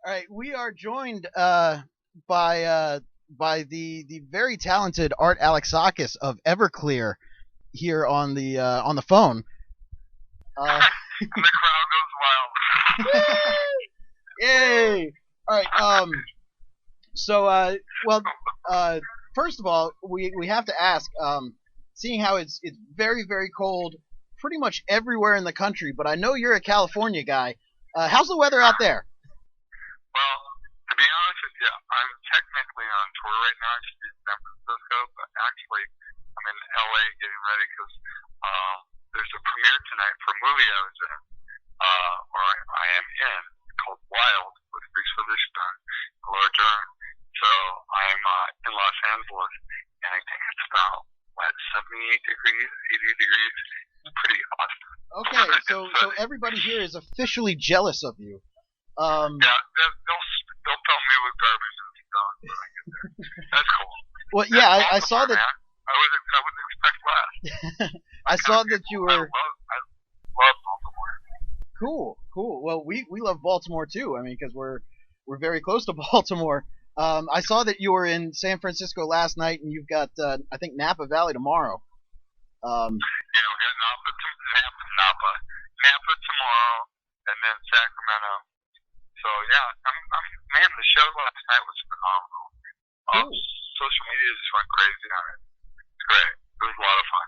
All right, we are joined by the very talented Art Alexakis of Everclear here on the phone. And the crowd goes wild. Yay! All right. First of all, we have to ask. Seeing how it's very very cold, pretty much everywhere in the country. But I know you're a California guy. How's the weather out there? Well, to be honest with you, I'm technically on tour right now. I should be in San Francisco, but actually I'm in LA getting ready because there's a premiere tonight for a movie I was in, or I am in, called Wild with Reese Witherspoon and Laura Dern. So I'm in Los Angeles, and I think it's about 78 degrees, 80 degrees. It's pretty awesome. Okay, so everybody here is officially jealous of you. Yeah, they'll fill me with garbage and stuff when I get there. That's cool. Well, yeah, I saw that. Man. I wouldn't expect less. I saw that you were. I love Baltimore. Cool. Well, we love Baltimore too. I mean, because we're very close to Baltimore. I saw that you were in San Francisco last night, and you've got I think Napa Valley tomorrow. Yeah, we got Napa tomorrow, and then Sacramento. So yeah, man, the show last night was phenomenal. Social media just went crazy on it. It's great. It was a lot of fun.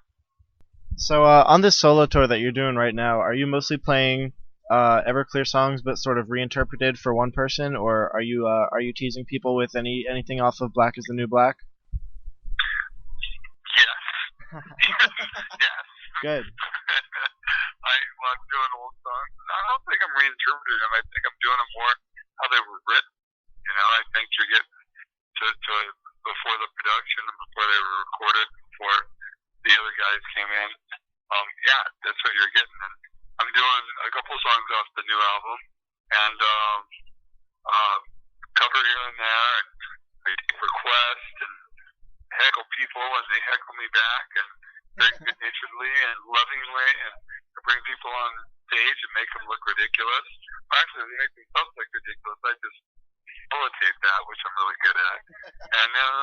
So on this solo tour that you're doing right now, are you mostly playing Everclear songs but sort of reinterpreted for one person, or are you teasing people with anything off of Black is the New Black? Yes. Yes. Good. I love doing old songs. I don't think I'm reinterpreting them. I think I'm doing them more how they were written. You know, I think you're getting to before the production and before they were recorded, before the other guys came in. Yeah, that's what you're getting. And I'm doing a couple songs off the new album, and cover here and there, and I take requests and heckle people, and they heckle me back, and very good-naturedly and lovingly, and I bring people on stage and make them look ridiculous. Actually, they make themselves look ridiculous. I just facilitate that, which I'm really good at. And then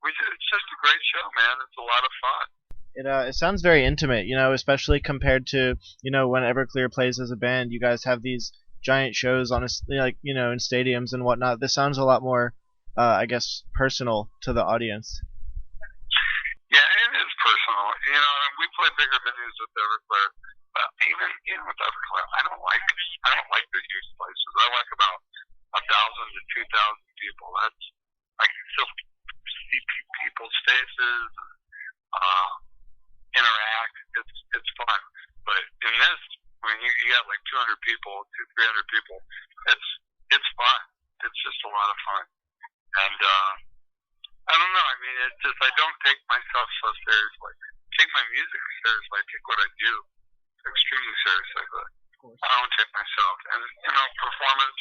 it's just a great show, man. It's a lot of fun. It sounds very intimate, especially compared to, when Everclear plays as a band. You guys have these giant shows on in stadiums and whatnot. This sounds a lot more, I guess, personal to the audience. Yeah, it is personal. We play bigger venues with Everclear, but even with Everclear, I don't like the huge places. I like about 1,000 to 2,000 people. I can still see people's faces. Interact. It's fun, but in this, when you got like 200 people, 300 people, it's fun. It's just a lot of fun, and I don't know. I mean, it's just I don't take myself so seriously. I take my music seriously. I take what I do extremely seriously, but I don't take myself. And performance,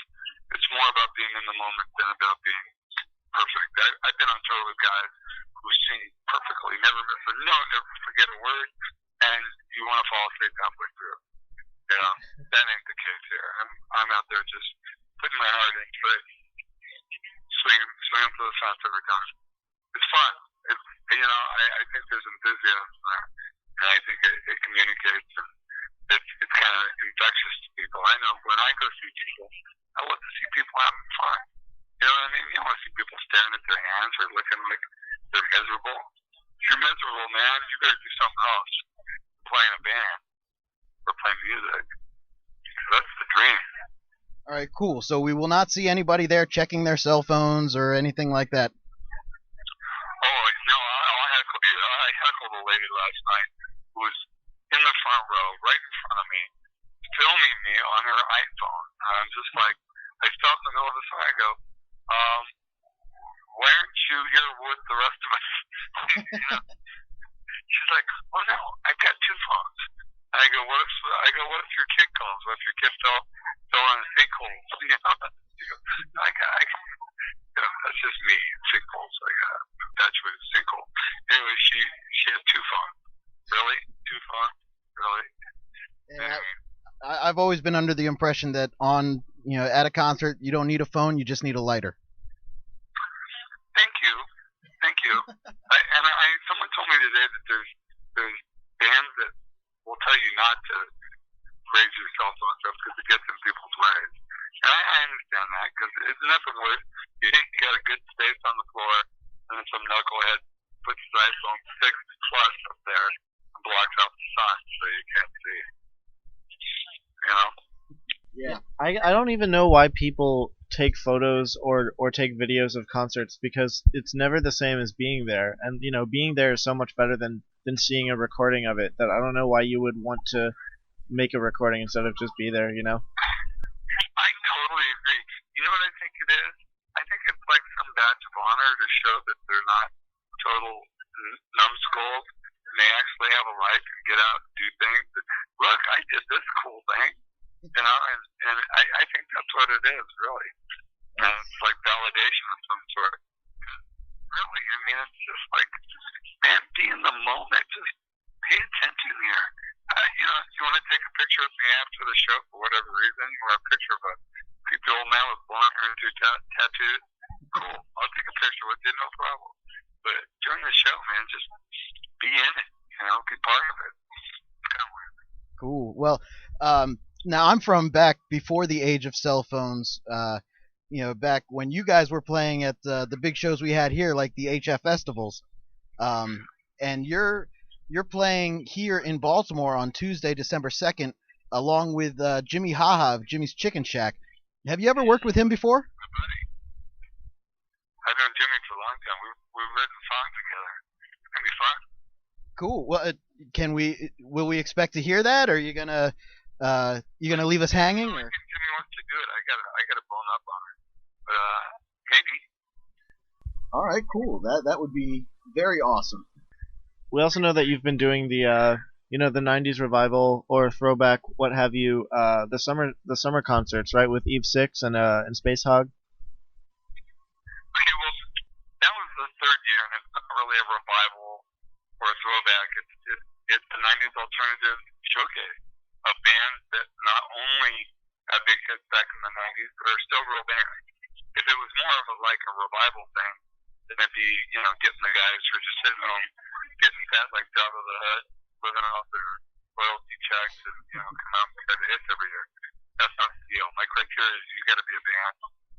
it's more about being in the moment than about being perfect. I've been on tour with guys who sing perfectly, never miss a note, never forget a word, and you want to fall asleep halfway through. That ain't the case here. I'm out there just putting my heart into it, swinging for the fence every time. It's fun. I think there's enthusiasm there, and I think it communicates, and it's kind of infectious to people. I know when I go see people, I love to see people having fun. You know what I mean? You don't want to see people staring at their hands or looking like they're miserable. If you're miserable, man, you better do something else. Playing a band or playing music. That's the dream. All right, cool. So we will not see anybody there checking their cell phones or anything like that. Oh, no, I'll heckle you. I heckled a lady last night who was in the front row, right in front of me, filming me on her iPhone. And I'm just like, I stopped in the middle of the song. I go, why aren't you here with the rest of us? She's like, oh no, I've got two phones. I go, what if your kid calls? What if your kid fell on a sinkhole? That's just me, sinkholes. I got infatuated with sinkhole. Anyway, she had two phones. Really? Two phones? Really? Yeah, I've always been under the impression that on at a concert, you don't need a phone, you just need a lighter. Thank you. Thank you. Someone told me today that there's bands that will tell you not to raise your cell phone stuff because it gets in people's ways. And I understand that because it's nothing worse. You think you got a good space on the floor, and then some knucklehead puts his iPhone 6 Plus up there and blocks out the sun so you can't see. You know? Yeah. I don't even know why people take photos or take videos of concerts, because it's never the same as being there, and being there is so much better than seeing a recording of it, that I don't know why you would want to make a recording instead of just be there. I totally agree. You know what I think it is? I think it's like some badge of honor to show that they're not total numbskulls and they actually have a life and get out and do things. Look, I did this cool thing. And I think that's what it is, really. And it's like validation of some sort. Really, I mean, it's just like, man, be in the moment. Just pay attention here. If you want to take a picture of me after the show for whatever reason, you want a picture of a creepy old man with blonde hair and 2 tattoos, cool. I'll take a picture with you, no problem. But during the show, man, just be in it. Be part of it. It's kind of weird. Cool. Well, now I'm from back before the age of cell phones. Back when you guys were playing at the big shows we had here, like the HF festivals. And you're playing here in Baltimore on Tuesday, December 2nd, along with Jimmy Haha of Jimmy's Chicken Shack. Have you ever worked with him before? My buddy. I've known Jimmy for a long time. We've written songs together. It's gonna be fun. Cool. Well, will we expect to hear that, or are you gonna leave us hanging? Or? If Jimmy wants to do it, I gotta bone up on it. But maybe. All right, cool. That would be very awesome. We also know that you've been doing the the 90s revival or throwback, what have you, the summer concerts, right, with Eve 6 and Space Hog? Okay, well, that was the 3rd year, and it's not really a revival or a throwback. It's the 90s alternative showcase of bands that not only had big hits back in the 90s, but are still real bands. If it was more of a revival thing, then it'd be, getting the guys who are just sitting home, getting fat like Jabba the Hutt, living off their royalty checks, and, come out and play the hits every year. That's not the deal. My criteria is you gotta be a band,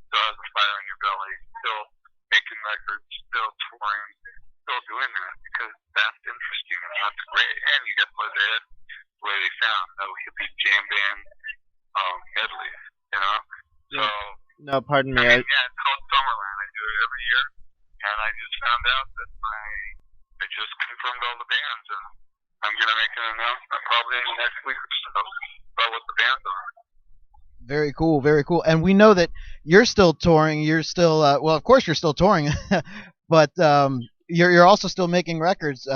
still has a fire in your belly, still making records, still touring, still doing that, because that's interesting and that's great. And you get to play the hits the way they sound, no hippie jam band medleys, So, no, pardon me. Yeah, it's called Summerland. I do it every year, and I just found out that I just confirmed all the bands, and I'm gonna make an announcement probably in the next week or so about what the bands are. Very cool, very cool. And we know that you're still touring. You're still, well, of course you're still touring, but you're also still making records.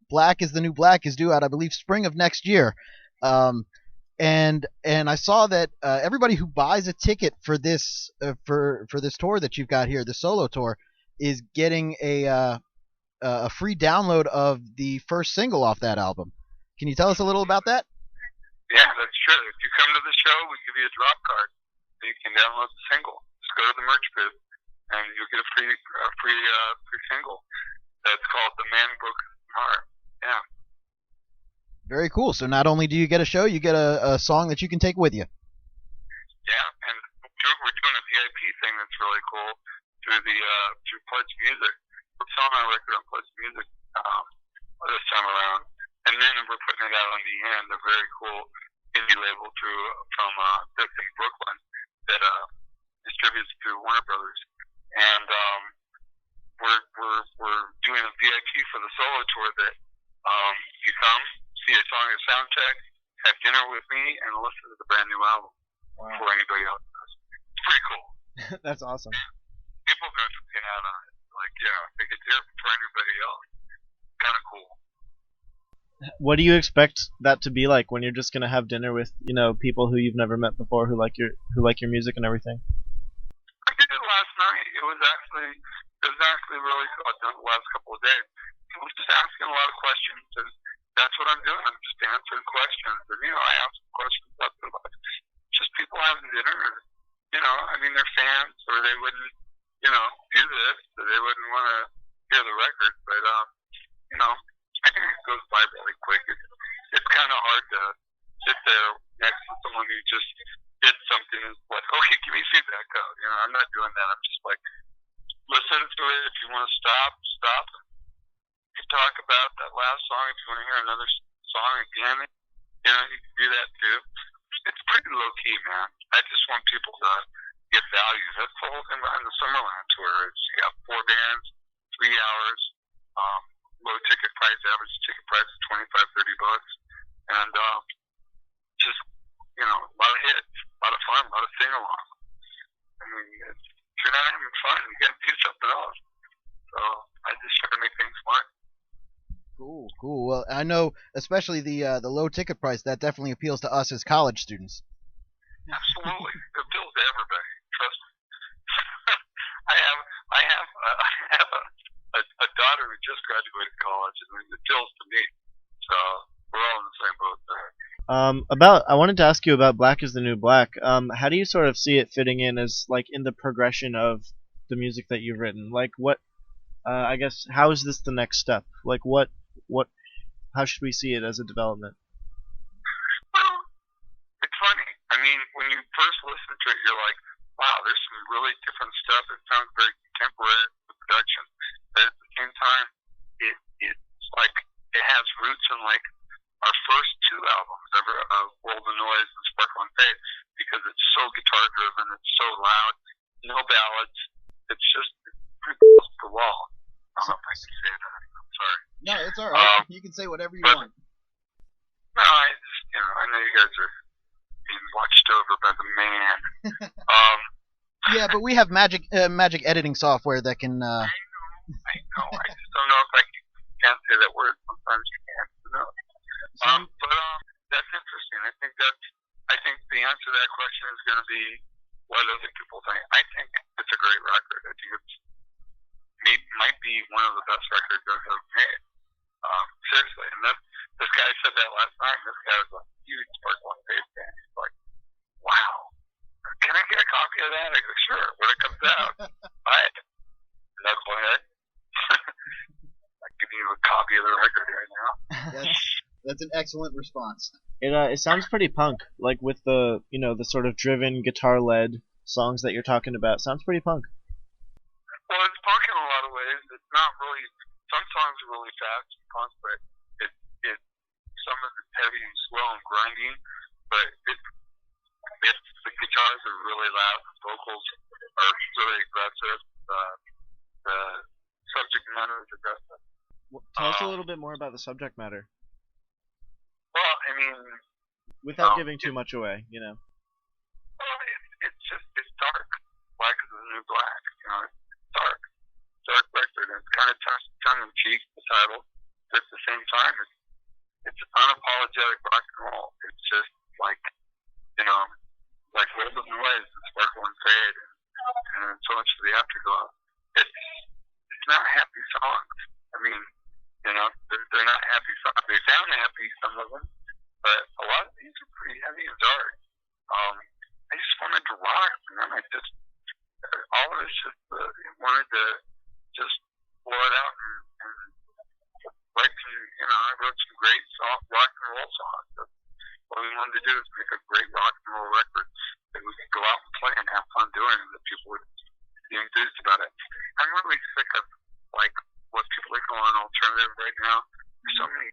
Black is the New Black is due out, I believe, spring of next year. And I saw that everybody who buys a ticket for this for this tour that you've got here, the solo tour, is getting a free download of the first single off that album. Can you tell us a little about that? Yeah, that's true. If you come to the show, we give you a drop card so you can download the single. Just go to the merch booth and you'll get a free single. That's called The Man Broken Heart. Yeah. Very cool. So not only do you get a show, you get a song that you can take with you. Yeah, and we're doing a VIP thing that's really cool through Pledge Music. We're selling our record on Pledge Music this time around, and then we're putting it out on the end, a very cool indie label from that's in Brooklyn that distributes through Warner Brothers, and we're doing a VIP for the solo tour that you come see a song at Soundcheck, have dinner with me, and listen to the brand new album before anybody else does. It's pretty cool. That's awesome. People go looking out on it. Like, yeah, they get there before anybody else. Kind of cool. What do you expect that to be like when you're just gonna have dinner with, people who you've never met before, who like your music and everything? I did it last night. It was actually really cool. I've done it the last couple of days. I was just asking a lot of questions, and that's what I'm doing. I'm just answering questions. And, I ask questions about their life. Just people having dinner and I mean, they're fans, or they wouldn't, do this, or they wouldn't want to hear the record. But, I think it goes by really quick. It's kind of hard to sit there next to someone who just did something and is like, okay, give me feedback code. I'm not doing that. I'm just like, listen to it. If you want to stop. You can talk about that last song. If you want to hear another song again, you can do that too. It's pretty low key, man. I just want people to get value. That's the whole thing behind the Summerland tour. You got 4 bands, 3 hours, low ticket price, average ticket price is $25-$30, and just a lot of hits, a lot of fun, a lot of sing along. I mean, if you're not having fun, you got to do something else. So I just try to make things fun. Cool. Well, I know, especially the low ticket price, that definitely appeals to us as college students. Absolutely, it appeals to everybody. Trust me. I have a daughter who just graduated college, and it appeals to me. So we're all in the same boat there. I wanted to ask you about Black is the New Black. How do you sort of see it fitting in as like in the progression of the music that you've written? Like what? I guess how is this the next step? Like what? How should we see it as a development? Well, it's funny. I mean, when you first listen to it, you're like, wow, there's some really different stuff. It sounds very contemporary with production. But at the same time, it's like it has roots in like our first 2 albums ever, World of Noise and Sparkle and Fade, because it's so guitar driven, it's so loud, no ballads. It's just pretty close to the wall. I don't know if I can say that. I'm sorry. No, it's all right. You can say whatever you want. No, I know you guys are being watched over by the man. Yeah, but we have magic editing software that can. I know. I just don't know if I can't say that word. Sometimes you can't. But that's interesting. I think the answer to that question is going to be what other people think. I think it's a great record. I think might be one of the best records I've ever made. Seriously, and this guy said that last night. This guy was a huge Sparkle and Fade fan. He's like, wow, can I get a copy of that? I go, sure, when it comes out. Buy it. Knucklehead. I'm giving you a copy of the record right now. That's an excellent response. It sounds pretty punk, like with the the sort of driven guitar led songs that you're talking about. Sounds pretty punk. Well, it's punk in a lot of ways. It's not really. Some songs are really fast and punk, but some of it's heavy and slow and grinding. But the guitars are really loud. The vocals are really aggressive. The subject matter is aggressive. Well, tell us a little bit more about the subject matter. Well, I mean, without giving too much away, Well, it's dark. Black is the New Black. It's dark record. And it's kind of tongue in cheek, the title. But at the same time, it's unapologetic rock and roll. It's just like like World of Noise and Sparkle and Fade and so much of the Afterglow. It's not happy songs. I mean, they're not happy songs. They sound happy, some of them, but a lot of these are pretty heavy and dark. I just wanted to rock, and then all of us just wanted to just blow it out and write some, I wrote some great soft rock and roll songs. What we wanted to do is make a great rock and roll record that we could go out and play and have fun doing, and that people would be enthused about it. I'm really sick of like what people are calling alternative right now. There's so many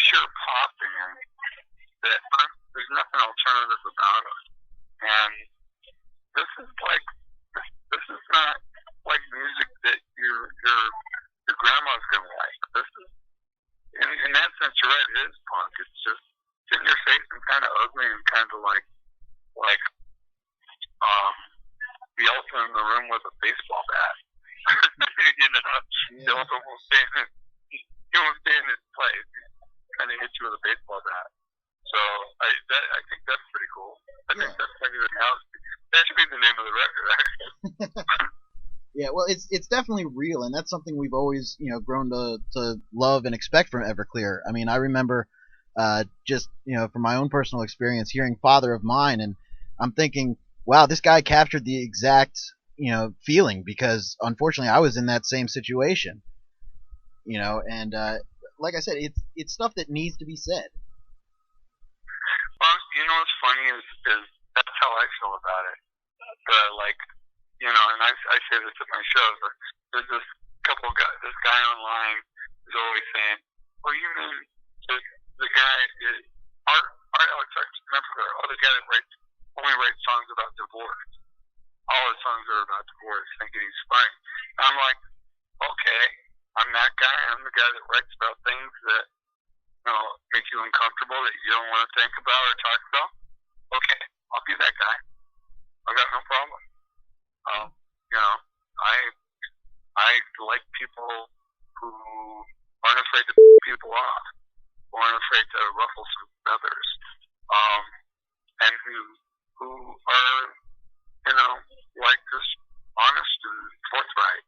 pure pop bands that there's nothing alternative about it. And this is not like music that your grandma's gonna like. This is, in that sense, you're right. It is punk. It's just in your face and kind of ugly and kind of like the elephant in the room with a baseball bat. The elephant won't stay in his place. He's trying to hit you with a baseball bat. So I think that's pretty cool. I think that's maybe the house. That should be the name of the record, actually. Yeah, well, it's definitely real, and that's something we've always grown to love and expect from Everclear. I mean, I remember just from my own personal experience hearing Father of Mine, and I'm thinking wow, this guy captured the exact feeling, because unfortunately I was in that same situation. And like I said, it's stuff that needs to be said. Well, what's funny is that's how I feel about it. Like, and I say this at my shows. There's this this guy online is always saying, "Well, you mean the guy is Art Alexakis? Remember, the guy that only writes songs about divorce. All his songs are about divorce, thinking he's funny." And I'm like, okay, I'm that guy. I'm the guy that writes about things that make you uncomfortable, that you don't want to think about or talk about. Okay, I'll be that guy. I got no problem. I like people who aren't afraid to piss people off, who aren't afraid to ruffle some feathers, and who are, like, just honest and forthright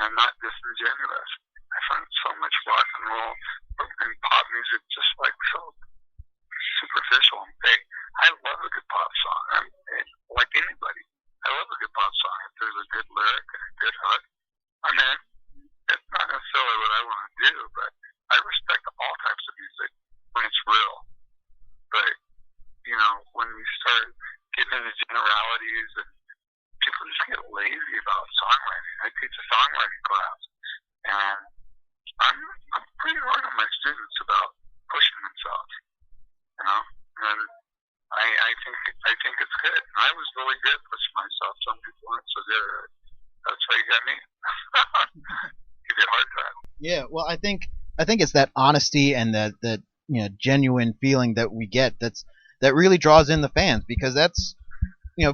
and not disingenuous. I find so much rock and roll and pop music just like so superficial and fake. I love a good pop song. Like anybody, I love a good pop song. If there's a good lyric and a good hook, I'm in. It's not necessarily what I want to do, but I respect all types of music when it's real. But, when you start getting into generalities and people just get lazy about songwriting. I teach a songwriting class, and I'm pretty hard on my students about pushing themselves, and I think it's good. And I was really good at pushing myself. Some people aren't so good at it. That's why you got me. Give you a hard time. Yeah, well, I think it's that honesty and that genuine feeling that we get that really draws in the fans, because that's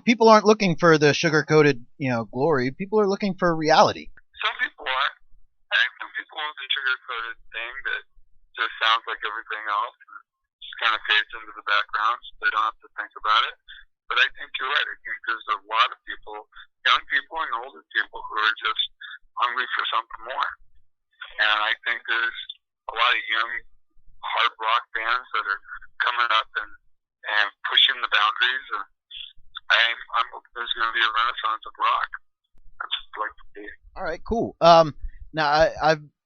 people aren't looking for the sugar-coated glory. People are looking for reality. Some people are. I think some people want the sugar-coated thing that just sounds like everything else and just kind of fades into the background, so they don't have to think about it. But I think you're right. I think there's a lot of people, young people and older people, who are just hungry for something more. And I think there's a lot of young hard rock bands that are coming up and pushing the boundaries. And I'm hoping there's going to be a renaissance of rock. That's what I'd like to see. All right, cool. Now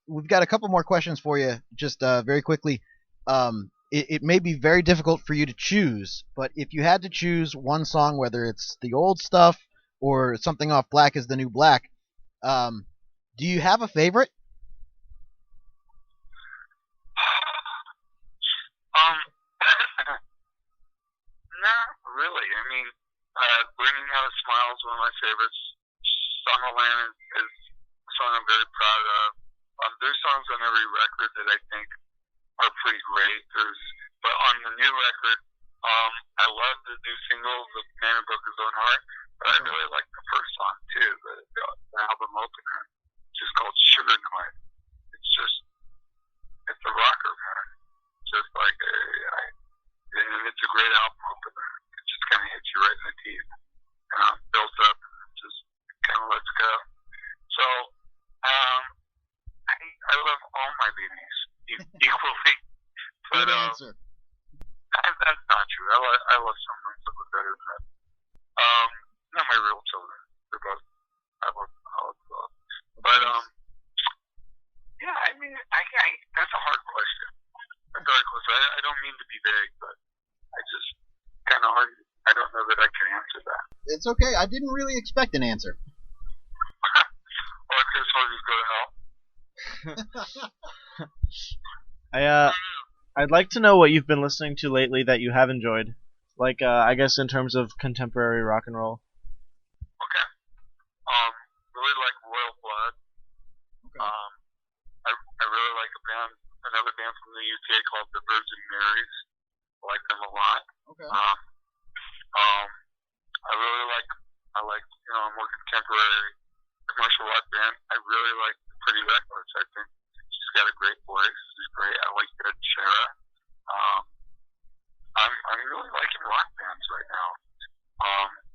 we've got a couple more questions for you, just very quickly. It may be very difficult for you to choose, but if you had to choose one song, whether it's the old stuff or something off Black is the New Black, do you have a favorite? Not really. I mean, Learning How to Smile is one of my favorites. Summerland is a song I'm very proud of. There's songs on every record that I think are pretty great. But on the new record, I love the new single, "The Man Who Broke His Own Heart," but I really like the first song too, the album opener, which is called "Sugar Noise." It's a rocker, man. Just like and it's a great album opener. It just kind of hits you right in the teeth, builds up, and just kind of lets go. So, I love all my babies equally. But answer. that's not true. I love some of them better than that. Not my real children. They're both. I love both. But yeah. I mean, that's a hard question. That's a hard question. I don't mean to be vague, but I just kind of hard. I don't know that I can answer that. It's okay. I didn't really expect an answer. Well, I could just go to hell. I'd like to know what you've been listening to lately that you have enjoyed. Like, I guess in terms of contemporary rock and roll. Okay. Really like Royal Blood. Okay. I really like another band from the UK called the Virgin Marys. I like them a lot. Okay. I like more contemporary commercial rock band. I really like Pretty Reckless. I think she's got a great voice. She's great. I like Tera. I'm really liking rock bands right now.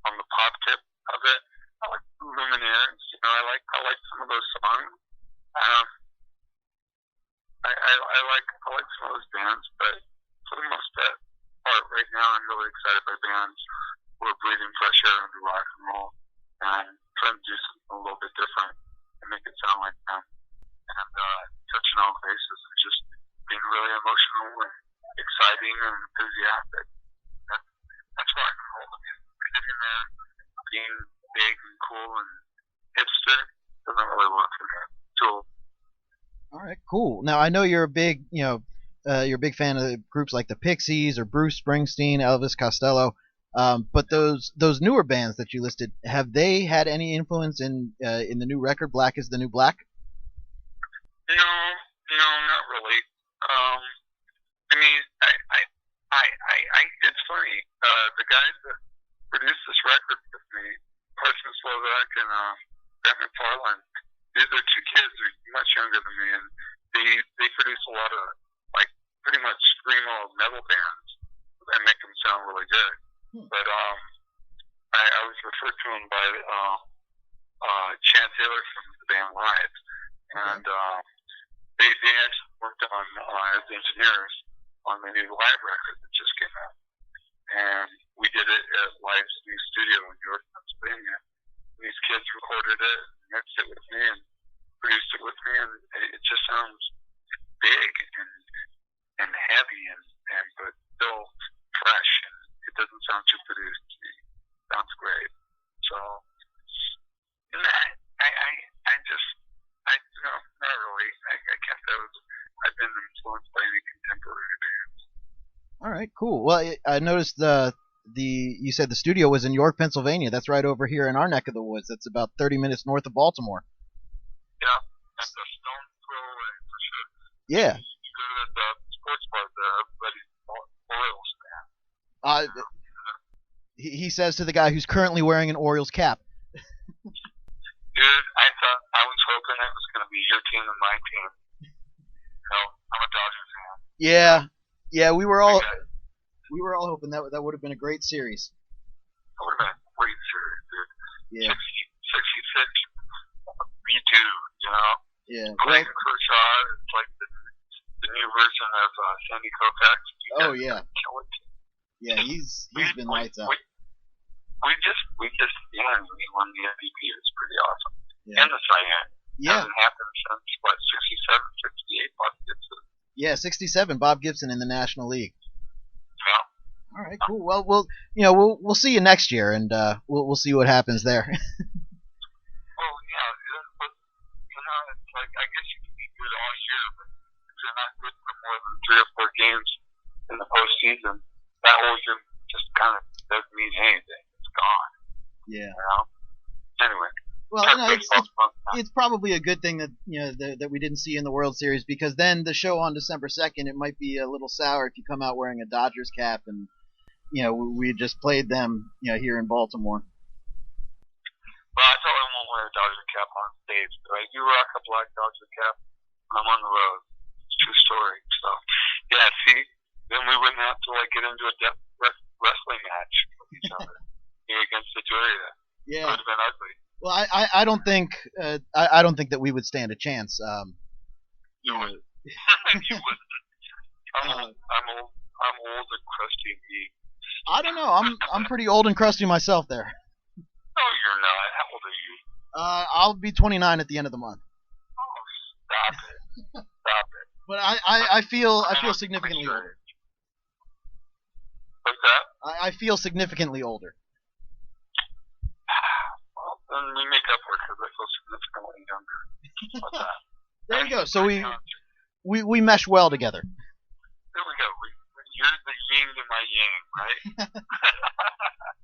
On the pop tip of it, I like Luminaires. I like some of those songs. I like some of those bands, but for the most part, right now I'm really excited by bands we're breathing fresh air into rock and roll and trying to do something a little bit different and make it sound like them. And touching all bases and just being really emotional and exciting and enthusiastic. That's rock and roll. I mean, sitting there being big and cool and hipster doesn't really work for me. So, all right, cool. Now I know you're a big, you're a big fan of groups like the Pixies or Bruce Springsteen, Elvis Costello. But those newer bands that you listed, have they had any influence in the new record, Black is the New Black? No, not really. I mean, it's funny. The guys that produced this record with me, Carson Slovak and Ben McFarland, these are two kids who are much younger than me, and they produce a lot of like pretty much screamo metal bands and make them sound really good. But I was referred to them by Chad Taylor from the band Live, and they actually worked on as engineers on the new Live record that just came out, and we did it at Live's new studio in York, Pennsylvania. And these kids recorded it, mixed it with me, and produced it with me, and it just sounds big and heavy and but still fresh, and it doesn't sound too produced to me. It sounds great. So, and not really. I can't say I've been influenced by any contemporary bands. All right, cool. Well, I noticed you said the studio was in York, Pennsylvania. That's right over here in our neck of the woods. That's about 30 minutes north of Baltimore. Yeah, that's a stone's throw away for sure. Yeah. You go to the sports bar there, everybody's Orioles fan. He says to the guy who's currently wearing an Orioles cap. Dude, I was hoping it was going to be your team and my team. No, I'm a Dodgers fan. Yeah, we were all hoping that would have been a great series. That would have been a great series, dude. Yeah. 66, me too, you know? Yeah. Clayton Kershaw, it's like the new version of Sandy Koufax. Oh, yeah. Yeah, he's been lights out. We won the MVP. It was pretty awesome. Yeah. And the Cy Young. Yeah. Hasn't happened since, 67, 68, Bob Gibson. Yeah, 67, Bob Gibson in the National League. Yeah. All right, cool. Well, we'll see you next year, and we'll see what happens there. Well, yeah, but it's like I guess you can be good all year, but if you're not good for more than 3 or 4 games in the postseason, that whole year just kind of doesn't mean anything. It's gone. Yeah. You know? Anyway. Well, it's probably a good thing that that we didn't see in the World Series, because then the show on December 2nd, it might be a little sour if you come out wearing a Dodgers cap, and we just played them here in Baltimore. Well, I totally won't wear a Dodger cap on stage, but I do rock a black Dodger cap when I'm on the road. It's a true story. So, yeah, see, then we wouldn't have to get into a wrestling match with each other against the Julia. Yeah. It would have been ugly. Well, I don't think I don't think that we would stand a chance. You wouldn't. You wouldn't. I'm old and crusty and geek. I don't know. I'm pretty old and crusty myself there. No, you're not. How old are you? I'll be 29 at the end of the month. Oh, stop it. Stop it. But I feel significantly older. What's that? I feel significantly older. Well, then we make up for it because I feel significantly younger. What's that? There you go. So we mesh well together. There we go. You're the yin to my yang, right?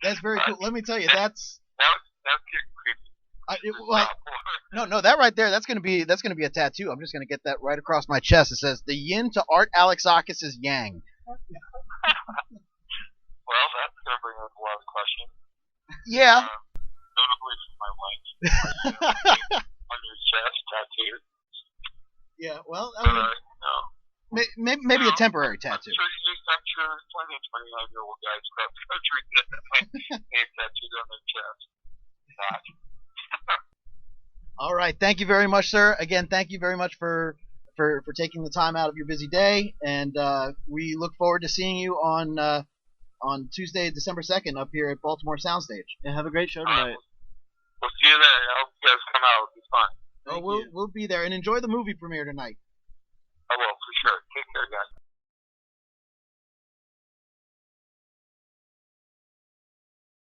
That's very cool. Let me tell you, that's getting creepy. No, that right there, that's gonna be a tattoo. I'm just gonna get that right across my chest. It says the yin to Art Alexakis is yang. Well, that's gonna bring up a lot of questions. Yeah. Notably from my wife. On your chest tattoo. Yeah. Well, no. Maybe a temporary tattoo. I'm sure plenty of 29-year-old guys across the country get that name tattooed on their chest. All right. Thank you very much, sir. Again, thank you very much for taking the time out of your busy day, and we look forward to seeing you on on Tuesday, December 2nd, up here at Baltimore Soundstage. Yeah, have a great show tonight. We'll see you there. I hope you guys come out. It'll be fun. We'll be there, and enjoy the movie premiere tonight. I will, for sure. Take care, guys.